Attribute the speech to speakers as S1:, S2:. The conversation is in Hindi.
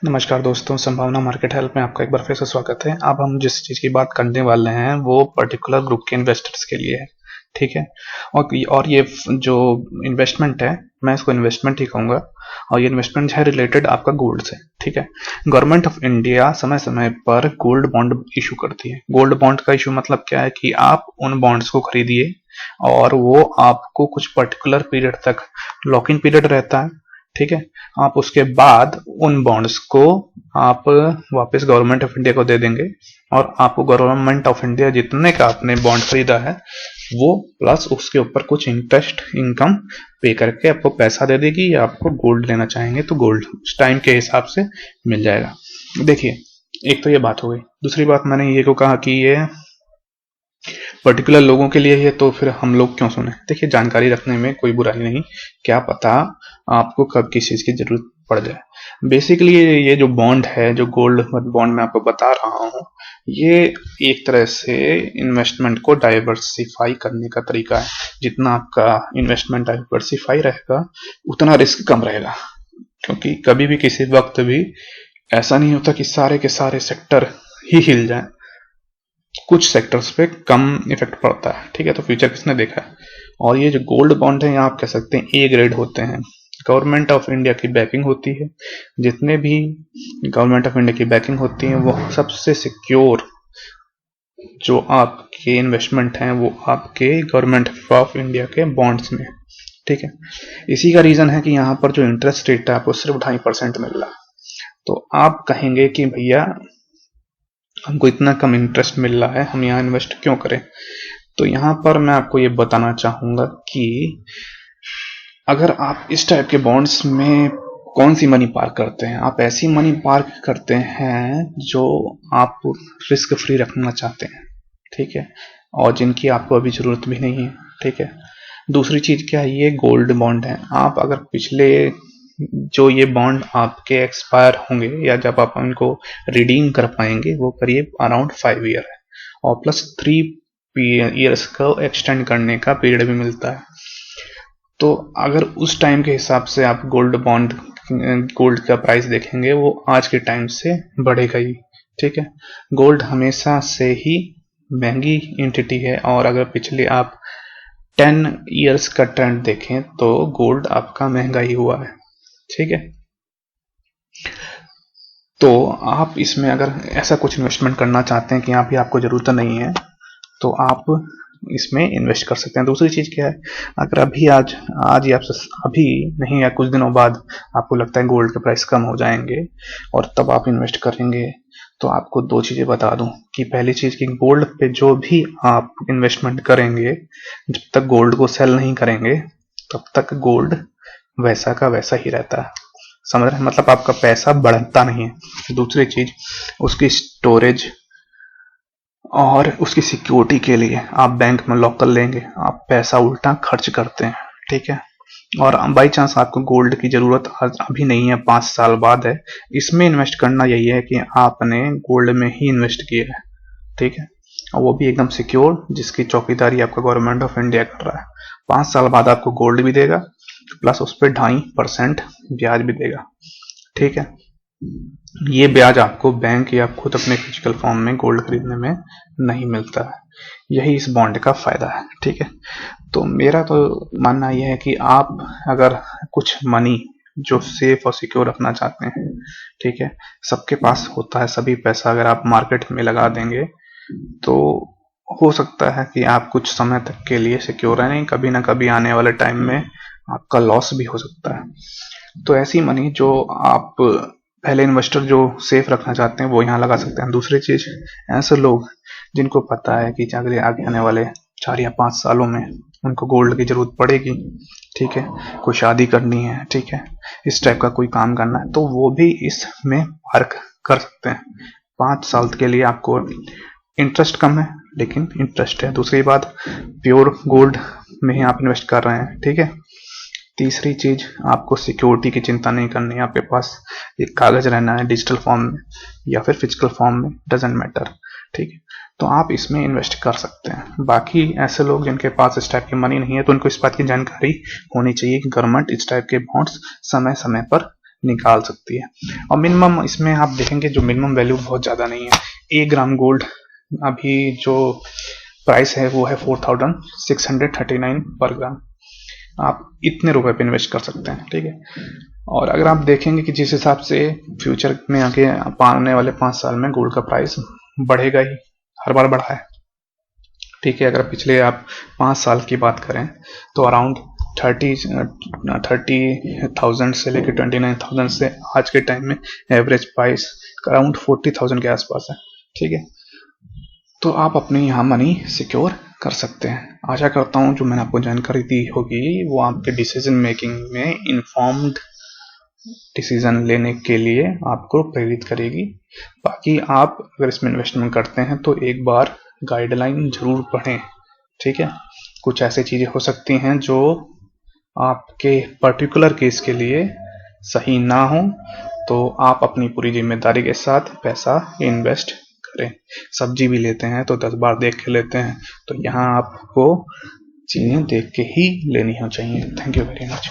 S1: नमस्कार दोस्तों, संभावना मार्केट हेल्प में आपका एक बार फिर से स्वागत है। अब हम जिस चीज़ की बात करने वाले हैं वो पर्टिकुलर ग्रुप के इन्वेस्टर्स के लिए है, ठीक है। और ये जो इन्वेस्टमेंट है, मैं इसको इन्वेस्टमेंट ही कहूँगा। और ये इन्वेस्टमेंट है रिलेटेड आपका गोल्ड से, ठीक है। गवर्नमेंट ऑफ इंडिया समय समय पर गोल्ड बॉन्ड इशू करती है। गोल्ड बॉन्ड का इशू मतलब क्या है कि आप उन बॉन्ड्स को खरीदिए और वो आपको कुछ पर्टिकुलर पीरियड तक लॉक इन पीरियड रहता है, ठीक है। आप उसके बाद उन बॉन्ड्स को आप वापस गवर्नमेंट ऑफ इंडिया को दे देंगे और आपको गवर्नमेंट ऑफ इंडिया जितने का आपने बॉन्ड खरीदा है वो प्लस उसके ऊपर कुछ इंटरेस्ट इनकम पे करके आपको पैसा दे देगी, या आपको गोल्ड लेना चाहेंगे तो गोल्ड उस टाइम के हिसाब से मिल जाएगा। देखिए, एक तो ये बात हो गई। दूसरी बात मैंने ये को कहा कि ये पर्टिकुलर लोगों के लिए है, तो फिर हम लोग क्यों सुने। देखिए, जानकारी रखने में कोई बुराई नहीं, क्या पता आपको कब किस चीज की जरूरत पड़ जाए। बेसिकली ये जो बॉन्ड है, जो गोल्ड बॉन्ड मैं आपको बता रहा हूँ, ये एक तरह से इन्वेस्टमेंट को डाइवर्सिफाई करने का तरीका है। जितना आपका इन्वेस्टमेंट डाइवर्सिफाई रहेगा उतना रिस्क कम रहेगा, क्योंकि कभी भी किसी वक्त भी ऐसा नहीं होता कि सारे के सारे सेक्टर ही हिल जाएं। कुछ सेक्टर्स पे कम इफेक्ट पड़ता है, ठीक है। तो फ्यूचर किसने देखा है। और ये जो गोल्ड बॉन्ड है, आप कह सकते हैं ए ग्रेड होते हैं। गवर्नमेंट ऑफ इंडिया की बैकिंग होती है। जितने भी गवर्नमेंट ऑफ इंडिया की बैकिंग होती है वो सबसे सिक्योर जो आपके इन्वेस्टमेंट हैं वो आपके गवर्नमेंट ऑफ इंडिया के बॉन्ड्स में, ठीक है। इसी का रीजन है कि यहाँ पर जो इंटरेस्ट रेट है आपको सिर्फ 2.5% मिल रहा है। तो आप कहेंगे कि भैया हमको इतना कम इंटरेस्ट मिल रहा है, हम यहाँ इन्वेस्ट क्यों करें। तो यहाँ पर मैं आपको ये बताना चाहूंगा कि अगर आप इस टाइप के बॉन्ड्स में कौन सी मनी पार्क करते हैं, आप ऐसी मनी पार्क करते हैं जो आप रिस्क फ्री रखना चाहते हैं, ठीक है, और जिनकी आपको अभी जरूरत भी नहीं है, ठीक है। दूसरी चीज क्या है, ये गोल्ड बॉन्ड है। आप अगर पिछले जो ये बॉन्ड आपके एक्सपायर होंगे या जब आप उनको रिडीम कर पाएंगे वो करीब अराउंड 5 ईयर है, और प्लस 3 ईयर्स को एक्सटेंड करने का पीरियड भी मिलता है। तो अगर उस टाइम के हिसाब से आप गोल्ड का प्राइस देखेंगे वो आज के टाइम से बढ़ेगा ही, ठीक है। गोल्ड हमेशा से ही महंगी एंटिटी है, और अगर पिछले आप 10 ईयर्स का ट्रेंड देखें तो गोल्ड आपका महंगा ही हुआ है, ठीक है। तो आप इसमें अगर ऐसा कुछ इन्वेस्टमेंट करना चाहते हैं कि यहाँ भी आपको जरूरत नहीं है तो आप इसमें इन्वेस्ट कर सकते हैं। दूसरी चीज क्या है, अगर अभी आज या अभी नहीं या कुछ दिनों बाद आपको लगता है गोल्ड के प्राइस कम हो जाएंगे और तब आप इन्वेस्ट करेंगे, तो आपको दो चीजें बता दूं कि पहली चीज कि गोल्ड पे जो भी आप इन्वेस्टमेंट करेंगे, जब तक गोल्ड को सेल नहीं करेंगे तब तक गोल्ड वैसा का वैसा ही रहता है, समझ रहे हैं। मतलब आपका पैसा बढ़ता नहीं है। दूसरी चीज, उसकी स्टोरेज और उसकी सिक्योरिटी के लिए आप बैंक में लॉक कर लेंगे, आप पैसा उल्टा खर्च करते हैं, ठीक है। और बाई चांस आपको गोल्ड की जरूरत अभी नहीं है, 5 साल बाद है, इसमें इन्वेस्ट करना यही है कि आपने गोल्ड में ही इन्वेस्ट किया है, ठीक है, और वो भी एकदम सिक्योर, जिसकी चौकीदारी आपका गवर्नमेंट ऑफ इंडिया कर रहा है। 5 साल बाद आपको गोल्ड भी देगा प्लस उस पर 2.5% ब्याज भी देगा, ठीक है। ये ब्याज आपको बैंक या खुद अपने फिजिकल फॉर्म में गोल्ड खरीदने में नहीं मिलता है। यही इस बॉन्ड का फायदा है, ठीक है। तो मेरा तो मानना यह है कि आप अगर कुछ मनी जो सेफ और सिक्योर रखना चाहते हैं, ठीक है, सबके पास होता है सभी पैसा, अगर आप मार्केट में लगा देंगे तो हो सकता है कि आप कुछ समय तक के लिए सिक्योर है, नहीं कभी ना कभी आने वाले टाइम में आपका लॉस भी हो सकता है। तो ऐसी मनी जो आप पहले इन्वेस्टर जो सेफ रखना चाहते हैं वो यहाँ लगा सकते हैं। दूसरी चीज, ऐसे लोग जिनको पता है कि आगे आने वाले 4 या 5 सालों में उनको गोल्ड की जरूरत पड़ेगी, ठीक है, कोई शादी करनी है, ठीक है, इस टाइप का कोई काम करना है, तो वो भी इसमें पार्क कर सकते हैं। 5 साल के लिए आपको इंटरेस्ट कम है लेकिन इंटरेस्ट है। दूसरी बात, प्योर गोल्ड में ही आप इन्वेस्ट कर रहे हैं, ठीक है। तीसरी चीज, आपको सिक्योरिटी की चिंता नहीं करनी है, आपके पास एक कागज रहना है डिजिटल फॉर्म में या फिर फिजिकल फॉर्म में, डजेंट मैटर, ठीक है। तो आप इसमें इन्वेस्ट कर सकते हैं। बाकी ऐसे लोग जिनके पास इस टाइप की मनी नहीं है तो उनको इस बात की जानकारी होनी चाहिए कि गवर्नमेंट इस टाइप के बॉन्ड्स समय समय पर निकाल सकती है। और मिनिमम इसमें आप देखेंगे जो मिनिमम वैल्यू बहुत ज़्यादा नहीं है। 1 ग्राम गोल्ड अभी जो प्राइस है वो है 4639 पर ग्राम। आप इतने रुपए पे इन्वेस्ट कर सकते हैं, ठीक है। और अगर आप देखेंगे कि जिस हिसाब से फ्यूचर में आगे आने वाले 5 साल में गोल्ड का प्राइस बढ़ेगा ही, हर बार बढ़ा है, ठीक है। अगर पिछले आप 5 साल की बात करें तो अराउंड 30,000 से लेकर 29,000 से आज के टाइम में एवरेज प्राइस अराउंड 40,000 के आसपास है, ठीक है। तो आप अपनी यहाँ मनी सिक्योर कर सकते हैं। आशा करता हूँ जो मैंने आपको जानकारी दी होगी वो आपके डिसीजन मेकिंग में इन्फॉर्म्ड डिसीजन लेने के लिए आपको प्रेरित करेगी। बाकी आप अगर इसमें इन्वेस्टमेंट करते हैं तो एक बार गाइडलाइन जरूर पढ़ें, ठीक है। कुछ ऐसी चीजें हो सकती हैं जो आपके पर्टिकुलर केस के लिए सही ना हो, तो आप अपनी पूरी जिम्मेदारी के साथ पैसा इन्वेस्ट करें। सब्जी भी लेते हैं तो 10 बार देख के लेते हैं, तो यहाँ आपको चीजें देख के ही लेनी हो चाहिए। Thank you very much.